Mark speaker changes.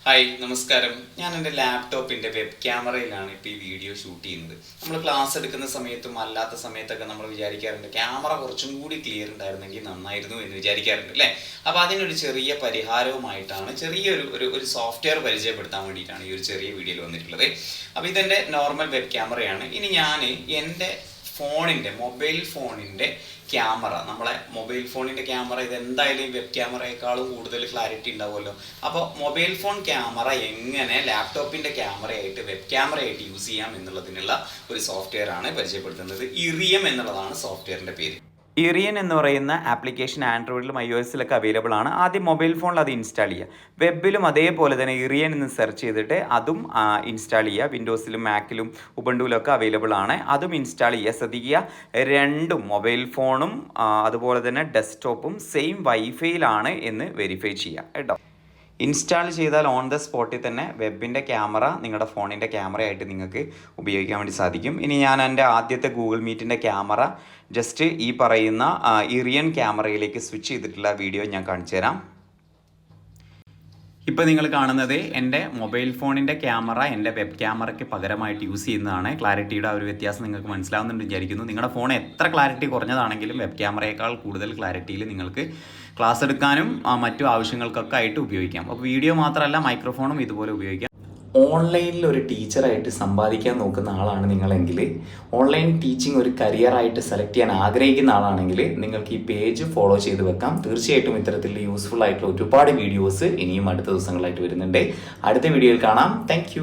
Speaker 1: Hi നമസ്കാരം. ഞാൻ എൻ്റെ ലാപ്ടോപ്പിൻ്റെ വെബ് ക്യാമറയിലാണ് ഇപ്പോൾ ഈ വീഡിയോ ഷൂട്ട് ചെയ്യുന്നത്. നമ്മൾ ക്ലാസ് എടുക്കുന്ന സമയത്തും അല്ലാത്ത സമയത്തൊക്കെ നമ്മൾ വിചാരിക്കാറുണ്ട് ക്യാമറ കുറച്ചും കൂടി ക്ലിയർ ഉണ്ടായിരുന്നെങ്കിൽ നന്നായിരുന്നു എന്ന് വിചാരിക്കാറുണ്ട് അല്ലേ. അപ്പോൾ അതിനൊരു ചെറിയ പരിഹാരവുമായിട്ടാണ് ചെറിയൊരു സോഫ്റ്റ്വെയർ പരിചയപ്പെടുത്താൻ വേണ്ടിയിട്ടാണ് ഈ ഒരു ചെറിയ വീഡിയോയിൽ വന്നിട്ടുള്ളത്. അപ്പോൾ ഇതെൻ്റെ നോർമൽ വെബ് ക്യാമറയാണ്. ഇനി ഞാൻ എൻ്റെ മൊബൈൽ ഫോണിൻ്റെ ക്യാമറ, നമ്മളെ മൊബൈൽ ഫോണിൻ്റെ ക്യാമറ ഇതെന്തായാലും വെബ് ക്യാമറയെക്കാളും കൂടുതൽ ക്ലാരിറ്റി ഉണ്ടാവുമല്ലോ. അപ്പോൾ മൊബൈൽ ഫോൺ ക്യാമറ എങ്ങനെ ലാപ്ടോപ്പിൻ്റെ ക്യാമറയായിട്ട് വെബ് ക്യാമറയായിട്ട് യൂസ് ചെയ്യാം എന്നുള്ളതിനുള്ള ഒരു സോഫ്റ്റ്വെയർ ആണ് പരിചയപ്പെടുത്തുന്നത്. ഇറിയം എന്നുള്ളതാണ് സോഫ്റ്റ്വെയറിൻ്റെ പേര്. ഇറിയൻ എന്ന് പറയുന്ന ആപ്ലിക്കേഷൻ ആൻഡ്രോയിഡിലും iOS-ലൊക്കെ അവൈലബിൾ ആണ്. ആദ്യം മൊബൈൽ ഫോണിൽ അത് ഇൻസ്റ്റാൾ ചെയ്യുക. വെബിലും അതേപോലെ തന്നെ ഇറിയൻ എന്ന് സെർച്ച് ചെയ്തിട്ട് അതും ഇൻസ്റ്റാൾ ചെയ്യുക. വിൻഡോസിലും മാക്കിലും ഉബുണ്ടുവിലൊക്കെ അവൈലബിൾ ആണ്. അതും ഇൻസ്റ്റാൾ ചെയ്യുക. ശ്രദ്ധിക്കുക, രണ്ടും മൊബൈൽ ഫോണും അതുപോലെ തന്നെ ഡെസ്ക്ടോപ്പും സെയിം വൈഫൈയിലാണ് എന്ന് വെരിഫൈ ചെയ്യുക കേട്ടോ. ഇൻസ്റ്റാൾ ചെയ്താൽ ഓൺ ദ സ്പോട്ടിൽ തന്നെ വെബിൻ്റെ ക്യാമറ നിങ്ങളുടെ ഫോണിൻ്റെ ക്യാമറയായിട്ട് നിങ്ങൾക്ക് ഉപയോഗിക്കാൻ വേണ്ടി സാധിക്കും. ഇനി ഞാൻ എൻ്റെ ആദ്യത്തെ ഗൂഗിൾ മീറ്റിൻ്റെ ക്യാമറ ജസ്റ്റ് ഈ പറയുന്ന ഇറിയൻ ക്യാമറയിലേക്ക് സ്വിച്ച് ചെയ്തിട്ടുള്ള വീഡിയോ ഞാൻ കാണിച്ചു തരാം. ഇപ്പോൾ നിങ്ങൾ കാണുന്നത് എൻ്റെ മൊബൈൽ ഫോണിൻ്റെ ക്യാമറ എൻ്റെ വെബ് ക്യാമറയ്ക്ക് പകരമായിട്ട് യൂസ് ചെയ്യുന്നതാണ്. ക്ലാരിറ്റിയുടെ ഒരു വ്യത്യാസം നിങ്ങൾക്ക് മനസ്സിലാവുന്നുണ്ട് വിചാരിക്കുന്നു. നിങ്ങളുടെ ഫോൺ എത്ര ക്ലാരിറ്റി കുറഞ്ഞതാണെങ്കിലും വെബ് ക്യാമറയേക്കാൾ കൂടുതൽ ക്ലാരിറ്റിയിൽ നിങ്ങൾക്ക് ക്ലാസ് എടുക്കാനും മറ്റു ആവശ്യങ്ങൾക്കൊക്കെ ആയിട്ട് ഉപയോഗിക്കാം. അപ്പോൾ വീഡിയോ മാത്രമല്ല, മൈക്രോഫോണും ഇതുപോലെ ഉപയോഗിക്കാം. ഓൺലൈനിൽ ഒരു ടീച്ചറായിട്ട് സമ്പാദിക്കാൻ നോക്കുന്ന ആളാണ് നിങ്ങളെങ്കിൽ, ഓൺലൈൻ ടീച്ചിങ് ഒരു കരിയറായിട്ട് സെലക്ട് ചെയ്യാൻ ആഗ്രഹിക്കുന്ന ആളാണെങ്കിൽ നിങ്ങൾക്ക് ഈ പേജ് ഫോളോ ചെയ്ത് വെക്കാം. തീർച്ചയായിട്ടും ഇത്തരത്തിൽ യൂസ്ഫുൾ ആയിട്ടുള്ള ഒരുപാട് വീഡിയോസ് ഇനിയും അടുത്ത ദിവസങ്ങളായിട്ട് വരുന്നുണ്ട്. അടുത്ത വീഡിയോയിൽ കാണാം. താങ്ക്